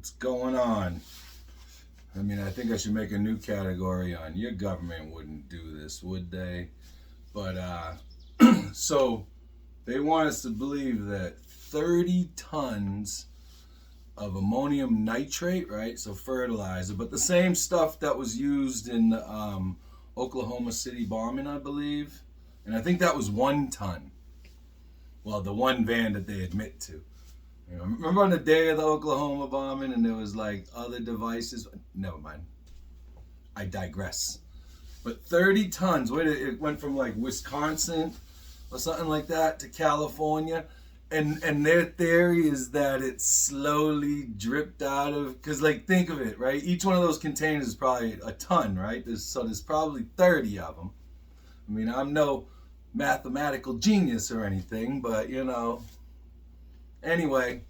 What's going on? I mean, I think I should make a new category on your government wouldn't do this, would they? But, so they want us to believe that 30 tons of ammonium nitrate, right? So fertilizer, but the same stuff that was used in the Oklahoma City bombing, I believe. And I think that was 1 ton. Well, the one van that they admit to. You know, remember on the day of the Oklahoma bombing and there was like other devices? Never mind. I digress. But 30 tons, it went from like Wisconsin or something like that to California. And their theory is that it slowly dripped out of, because like think of it, right? Each one of those containers is probably a ton, right? There's probably 30 of them. I mean, I'm no mathematical genius or anything, but you know. Anyway,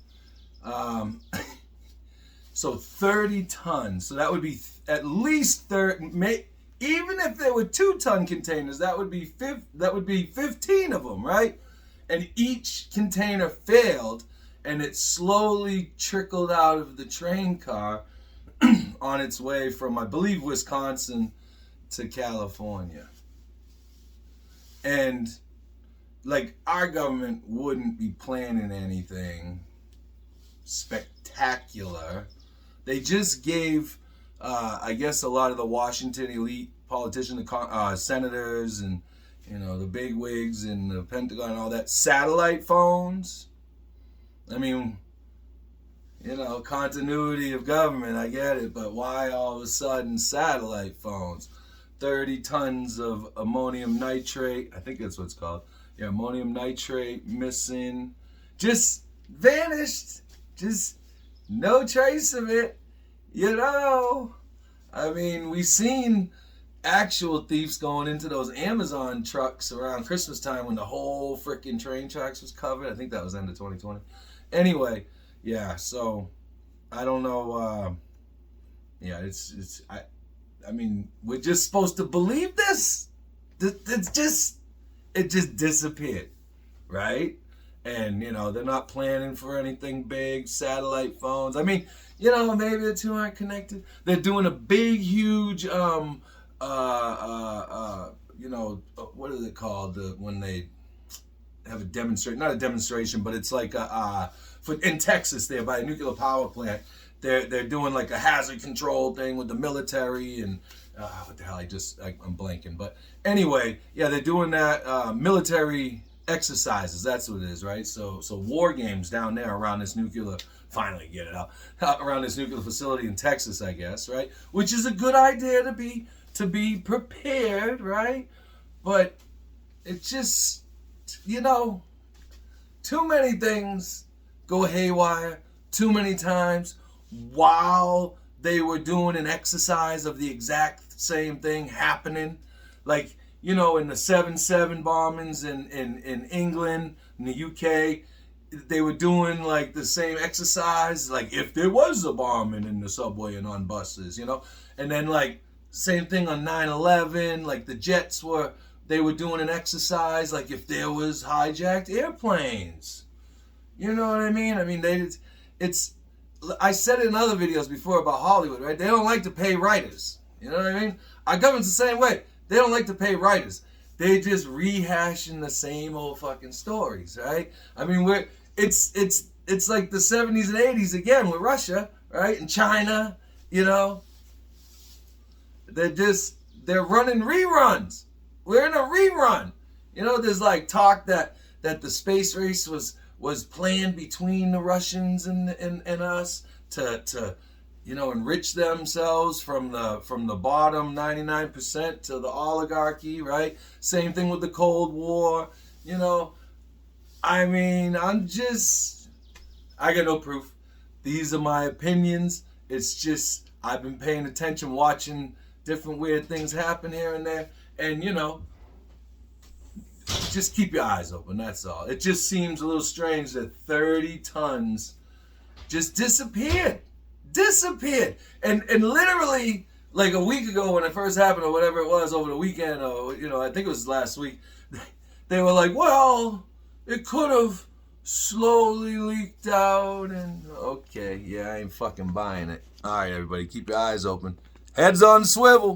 so 30 tons. So that would be at least 30. Even if there were 2-ton containers, that would be 15 of them, right? And each container failed, and it slowly trickled out of the train car on its way from, I believe, Wisconsin to California. And like our government wouldn't be planning anything spectacular. They just gave, I guess, a lot of the Washington elite politicians, senators, and you know the big wigs and the Pentagon and all that satellite phones. I mean, you know, continuity of government, I get it, but why all of a sudden satellite phones? 30 tons of ammonium nitrate, I think that's what it's called. Yeah, ammonium nitrate missing. Just vanished. Just no trace of it. You know, I mean, we've seen actual thieves going into those Amazon trucks around Christmas time when the whole freaking train tracks was covered. I think that was end of 2020. Anyway, yeah, so I don't know. Yeah, I mean, we're just supposed to believe this? It just disappeared, right? And, you know, they're not planning for anything big, satellite phones. I mean, you know, maybe the two aren't connected. They're doing a big, huge, you know, what is it called? When they have a demonstration, not a demonstration, but it's like in Texas there by a nuclear power plant. They're doing like a hazard control thing with the military and what the hell, I'm blanking. But anyway, yeah, they're doing that military exercises. That's what it is, right? So war games down there around this nuclear, finally get it out, around this nuclear facility in Texas, I guess, right? Which is a good idea to be prepared, right? But it just, you know, too many things go haywire too many times while they were doing an exercise of the exact same thing happening. Like, you know, in the 7/7 bombings in England, in the UK, they were doing like the same exercise, like if there was a bombing in the subway and on buses, you know? And then like same thing on 9/11, like the jets they were doing an exercise, like if there was hijacked airplanes. You know what I mean? I mean, I said it in other videos before about Hollywood, right? They don't like to pay writers. You know what I mean? Our government's the same way. They don't like to pay writers. They just rehashing the same old fucking stories, right? I mean, it's like the 70s and 80s again with Russia, right? And China, you know. They're running reruns. We're in a rerun. You know, there's like talk that the space race was planned between the Russians and us to you know, enrich themselves from the bottom 99% to the oligarchy, right? Same thing with the Cold War, you know. I mean, I got no proof. These are my opinions. It's just, I've been paying attention, watching different weird things happen here and there, and you know, just keep your eyes open, that's all. It just seems a little strange that 30 tons just disappeared. And literally, like a week ago when it first happened, or whatever it was over the weekend, or, you know, I think it was last week, they were like, well, it could have slowly leaked out, and okay, yeah, I ain't fucking buying it. All right, everybody, keep your eyes open. Heads on swivel.